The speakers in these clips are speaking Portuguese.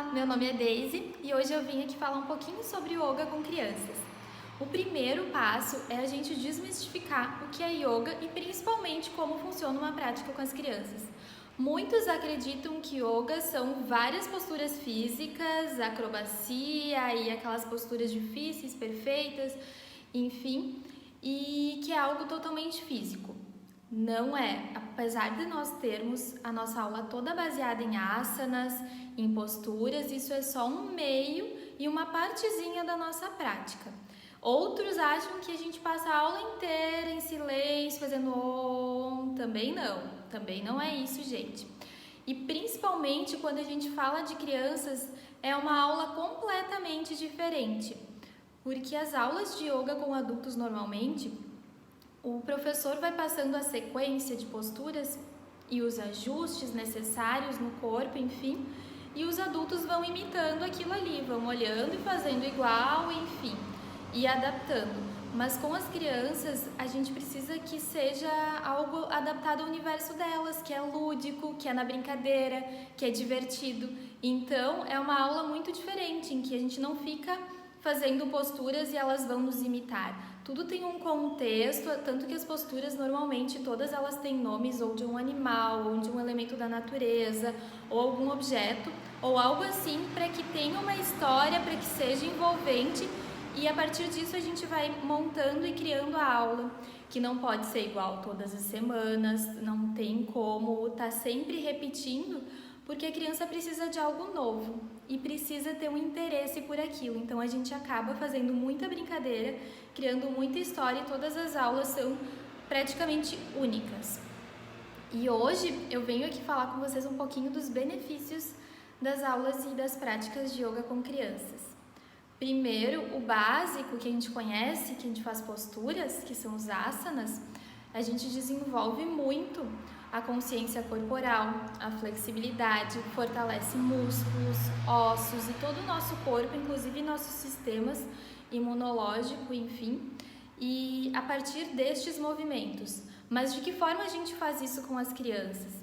Olá, meu nome é Daisy e hoje eu vim aqui falar um pouquinho sobre yoga com crianças. O primeiro passo é a gente desmistificar o que é yoga e principalmente como funciona uma prática com as crianças. Muitos acreditam que yoga são várias posturas físicas, acrobacia e aquelas posturas difíceis, perfeitas, enfim, e que é algo totalmente físico. Não é, apesar de nós termos a nossa aula toda baseada em asanas, em posturas, isso é só um meio e uma partezinha da nossa prática. Outros acham que a gente passa a aula inteira em silêncio, fazendo om, também não é isso, gente. E principalmente quando a gente fala de crianças, é uma aula completamente diferente, porque as aulas de yoga com adultos normalmente, o professor vai passando a sequência de posturas e os ajustes necessários no corpo, enfim, e os adultos vão imitando aquilo ali, vão olhando e fazendo igual, enfim, e adaptando. Mas com as crianças, a gente precisa que seja algo adaptado ao universo delas, que é lúdico, que é na brincadeira, que é divertido. Então, é uma aula muito diferente, em que a gente não fica fazendo posturas e elas vão nos imitar. Tudo tem um contexto, tanto que as posturas normalmente todas elas têm nomes ou de um animal, ou de um elemento da natureza, ou algum objeto, ou algo assim para que tenha uma história, para que seja envolvente e a partir disso a gente vai montando e criando a aula, que não pode ser igual todas as semanas, não tem como estar sempre repetindo, porque a criança precisa de algo novo e precisa ter um interesse por aquilo. Então a gente acaba fazendo muita brincadeira, criando muita história e todas as aulas são praticamente únicas. E hoje eu venho aqui falar com vocês um pouquinho dos benefícios das aulas e das práticas de yoga com crianças. Primeiro, o básico que a gente conhece, que a gente faz posturas, que são os asanas, a gente desenvolve muito a consciência corporal, a flexibilidade, fortalece músculos, ossos e todo o nosso corpo, inclusive nossos sistemas imunológico, enfim, e a partir destes movimentos. Mas de que forma a gente faz isso com as crianças?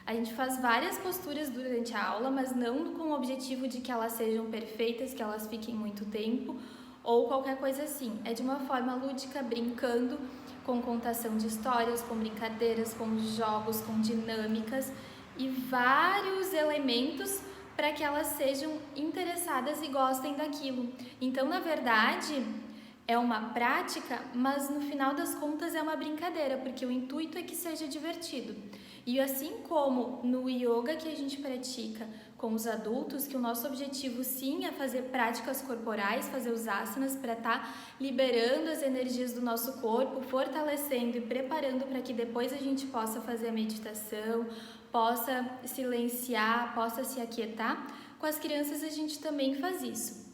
A gente faz várias posturas durante a aula, mas não com o objetivo de que elas sejam perfeitas, que elas fiquem muito tempo ou qualquer coisa assim. É de uma forma lúdica, brincando, com contação de histórias, com brincadeiras, com jogos, com dinâmicas e vários elementos para que elas sejam interessadas e gostem daquilo. Então, na verdade, é uma prática, mas no final das contas é uma brincadeira, porque o intuito é que seja divertido. E assim como no yoga que a gente pratica com os adultos, que o nosso objetivo sim é fazer práticas corporais, fazer os asanas para estar liberando as energias do nosso corpo, fortalecendo e preparando para que depois a gente possa fazer a meditação, possa silenciar, possa se aquietar. Com as crianças a gente também faz isso.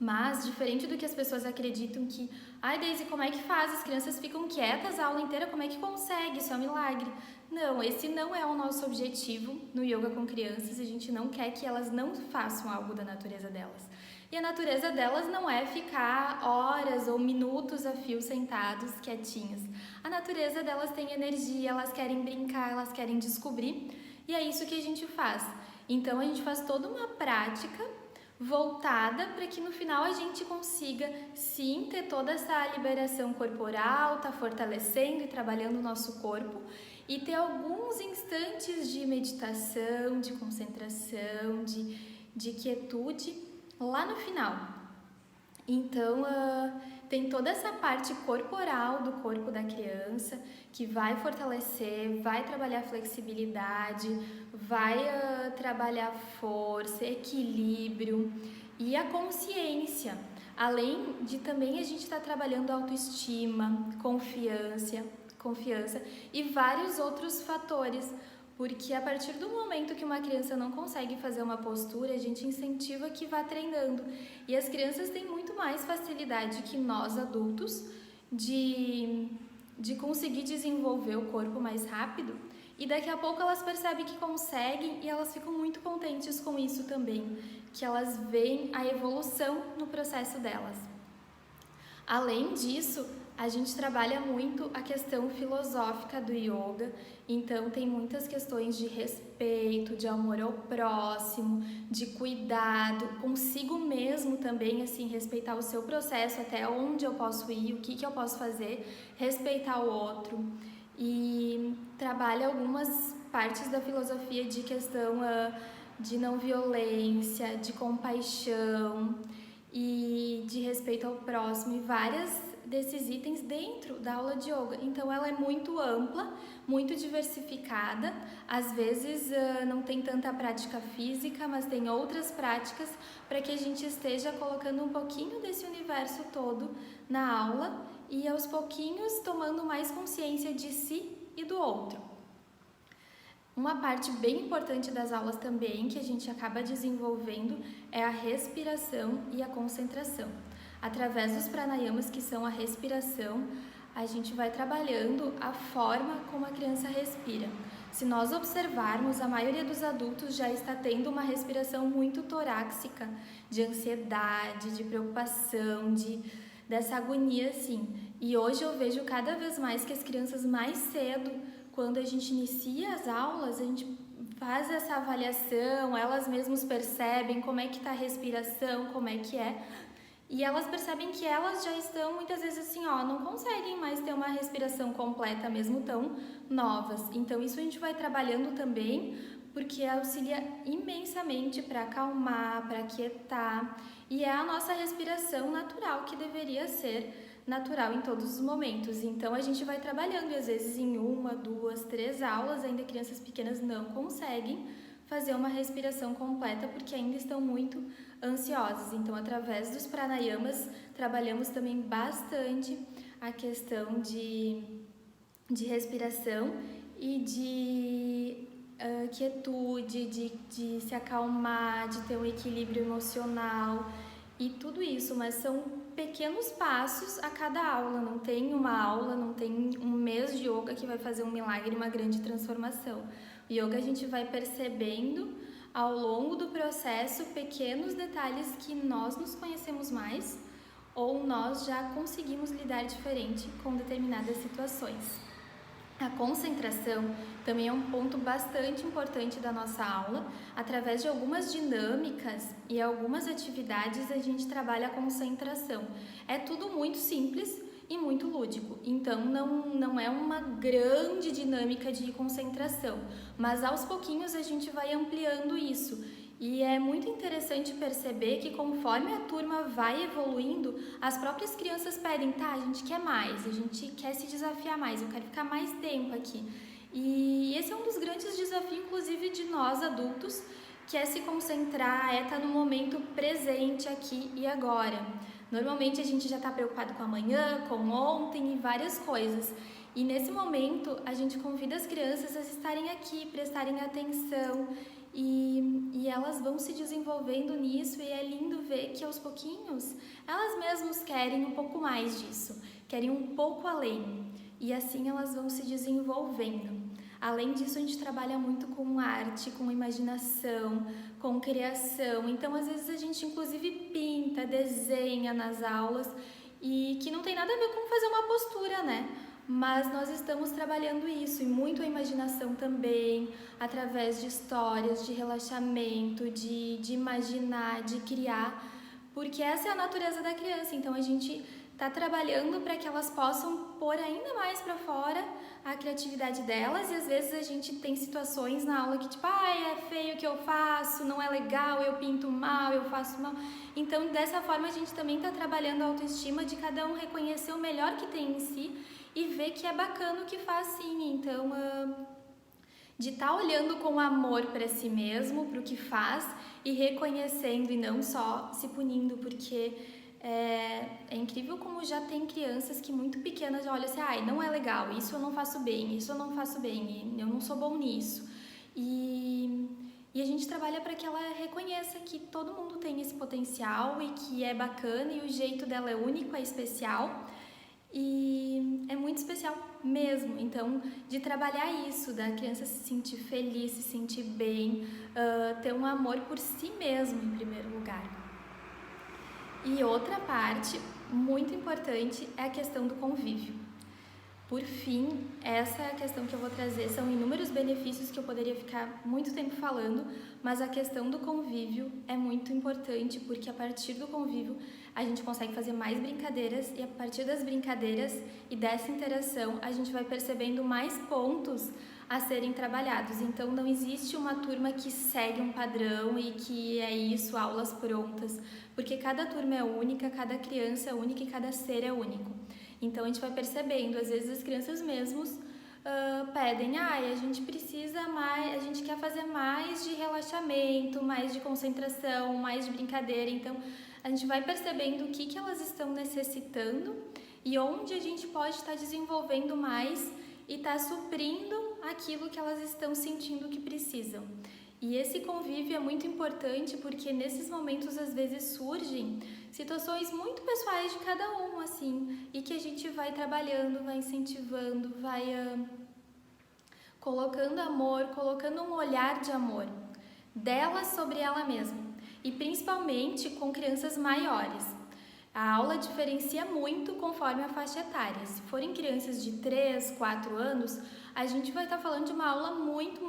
Mas, diferente do que as pessoas acreditam que ai Daisy, como é que faz? As crianças ficam quietas a aula inteira, como é que consegue? Isso é um milagre. Não, esse não é o nosso objetivo no yoga com crianças, a gente não quer que elas não façam algo da natureza delas. E a natureza delas não é ficar horas ou minutos a fio sentados, quietinhas. A natureza delas tem energia, elas querem brincar, elas querem descobrir, e é isso que a gente faz. Então a gente faz toda uma prática voltada para que no final a gente consiga sim ter toda essa liberação corporal, tá fortalecendo e trabalhando o nosso corpo e ter alguns instantes de meditação, de concentração, de quietude lá no final. Então, tem toda essa parte corporal do corpo da criança que vai fortalecer, vai trabalhar flexibilidade, vai trabalhar força, equilíbrio e a consciência. Além de também a gente estar trabalhando autoestima, confiança e vários outros fatores. Porque a partir do momento que uma criança não consegue fazer uma postura, a gente incentiva que vá treinando. E as crianças têm muito mais facilidade que nós adultos de conseguir desenvolver o corpo mais rápido. E daqui a pouco elas percebem que conseguem e elas ficam muito contentes com isso também. Que elas veem a evolução no processo delas. Além disso, a gente trabalha muito a questão filosófica do yoga, então tem muitas questões de respeito, de amor ao próximo, de cuidado, consigo mesmo também, assim, respeitar o seu processo, até onde eu posso ir, o que eu posso fazer, respeitar o outro. E trabalha algumas partes da filosofia de questão de não violência, de compaixão e de respeito ao próximo, e várias desses itens dentro da aula de yoga. Então ela é muito ampla, muito diversificada, às vezes não tem tanta prática física, mas tem outras práticas para que a gente esteja colocando um pouquinho desse universo todo na aula e aos pouquinhos tomando mais consciência de si e do outro. Uma parte bem importante das aulas também que a gente acaba desenvolvendo é a respiração e a concentração. Através dos pranayamas, que são a respiração, a gente vai trabalhando a forma como a criança respira. Se nós observarmos, a maioria dos adultos já está tendo uma respiração muito torácica, de ansiedade, de preocupação, dessa agonia assim. E hoje eu vejo cada vez mais que as crianças mais cedo, quando a gente inicia as aulas, a gente faz essa avaliação, elas mesmas percebem como é que está a respiração, como é que é. E elas percebem que elas já estão muitas vezes assim, não conseguem mais ter uma respiração completa, mesmo tão novas. Então isso a gente vai trabalhando também, porque auxilia imensamente para acalmar, para aquietar. E é a nossa respiração natural, que deveria ser natural em todos os momentos. Então a gente vai trabalhando, e às vezes em 1, 2, 3 aulas, ainda crianças pequenas não conseguem fazer uma respiração completa porque ainda estão muito ansiosas. Então, através dos pranayamas, trabalhamos também bastante a questão de respiração e de quietude, de se acalmar, de ter um equilíbrio emocional e tudo isso, mas são pequenos passos a cada aula, não tem uma aula, não tem um mês de yoga que vai fazer um milagre, uma grande transformação. O yoga a gente vai percebendo ao longo do processo pequenos detalhes que nós nos conhecemos mais ou nós já conseguimos lidar diferente com determinadas situações. A concentração também é um ponto bastante importante da nossa aula. Através de algumas dinâmicas e algumas atividades a gente trabalha a concentração. É tudo muito simples e muito lúdico, então não é uma grande dinâmica de concentração, mas aos pouquinhos a gente vai ampliando isso. E é muito interessante perceber que conforme a turma vai evoluindo, as próprias crianças pedem, a gente quer mais, a gente quer se desafiar mais, eu quero ficar mais tempo aqui. E esse é um dos grandes desafios, inclusive, de nós adultos, que é se concentrar, é estar no momento presente aqui e agora. Normalmente a gente já está preocupado com amanhã, com ontem e várias coisas. E nesse momento a gente convida as crianças a estarem aqui, prestarem atenção e elas vão se desenvolvendo nisso, e é lindo ver que aos pouquinhos elas mesmas querem um pouco mais disso, querem um pouco além, e assim elas vão se desenvolvendo. Além disso, a gente trabalha muito com arte, com imaginação, com criação. Então, às vezes a gente inclusive pinta, desenha nas aulas, e que não tem nada a ver com fazer uma postura, né? Mas nós estamos trabalhando isso, e muito a imaginação também, através de histórias, de relaxamento, de imaginar, de criar, porque essa é a natureza da criança. Então a gente está trabalhando para que elas possam pôr ainda mais para fora a criatividade delas, e às vezes a gente tem situações na aula que tipo, é feio o que eu faço, não é legal, eu pinto mal, eu faço mal. Então dessa forma a gente também está trabalhando a autoestima de cada um reconhecer o melhor que tem em si e ver que é bacana o que faz sim. Então de estar olhando com amor para si mesmo, para o que faz, e reconhecendo e não só se punindo, porque é incrível como já tem crianças que muito pequenas já olham assim, não é legal, isso eu não faço bem, isso eu não faço bem, eu não sou bom nisso. E a gente trabalha para que ela reconheça que todo mundo tem esse potencial e que é bacana, e o jeito dela é único, é especial. E é muito especial mesmo. Então, de trabalhar isso, da criança se sentir feliz, se sentir bem, ter um amor por si mesmo em primeiro lugar. E outra parte muito importante é a questão do convívio. Por fim, essa é a questão que eu vou trazer. São inúmeros benefícios que eu poderia ficar muito tempo falando, mas a questão do convívio é muito importante, porque a partir do convívio a gente consegue fazer mais brincadeiras, e a partir das brincadeiras e dessa interação a gente vai percebendo mais pontos a serem trabalhados. Então não existe uma turma que segue um padrão e que é isso, aulas prontas, porque cada turma é única, cada criança é única e cada ser é único. Então a gente vai percebendo, às vezes as crianças mesmos pedem, a gente precisa mais, a gente quer fazer mais de relaxamento, mais de concentração, mais de brincadeira. Então a gente vai percebendo o que elas estão necessitando e onde a gente pode estar desenvolvendo mais e estar suprindo aquilo que elas estão sentindo que precisam. E esse convívio é muito importante porque nesses momentos às vezes surgem situações muito pessoais de cada um, assim, e que a gente vai trabalhando, vai incentivando, vai colocando amor, colocando um olhar de amor dela sobre ela mesma, e principalmente com crianças maiores. A aula diferencia muito conforme a faixa etária. Se forem crianças de 3, 4 anos, a gente vai estar falando de uma aula muito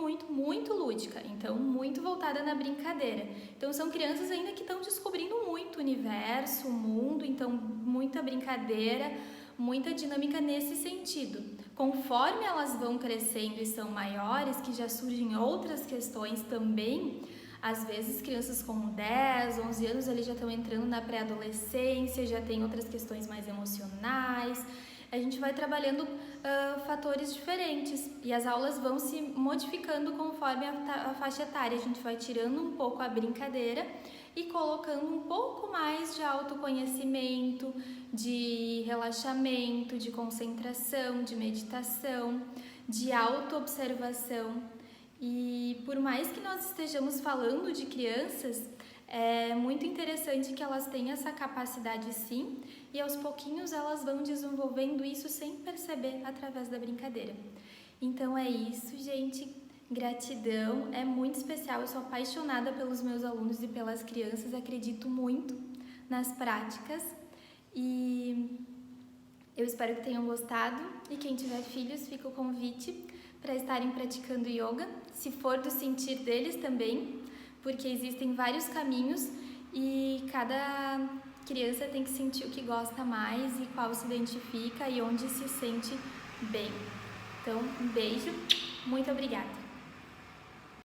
lúdica, então muito voltada na brincadeira. Então são crianças ainda que estão descobrindo muito o universo, o mundo, então muita brincadeira, muita dinâmica nesse sentido. Conforme elas vão crescendo e são maiores, que já surgem outras questões também. Às vezes crianças com 10, 11 anos eles já estão entrando na pré-adolescência, já tem outras questões mais emocionais. A gente vai trabalhando fatores diferentes e as aulas vão se modificando conforme a faixa etária. A gente vai tirando um pouco a brincadeira e colocando um pouco mais de autoconhecimento, de relaxamento, de concentração, de meditação, de autoobservação. E por mais que nós estejamos falando de crianças, é muito interessante que elas tenham essa capacidade sim, e aos pouquinhos elas vão desenvolvendo isso sem perceber através da brincadeira. Então é isso, gente. Gratidão, é muito especial. Eu sou apaixonada pelos meus alunos e pelas crianças, acredito muito nas práticas e eu espero que tenham gostado. E quem tiver filhos, fica o convite para estarem praticando yoga, se for do sentir deles também, porque existem vários caminhos e cada criança tem que sentir o que gosta mais e qual se identifica e onde se sente bem. Então, um beijo, muito obrigada!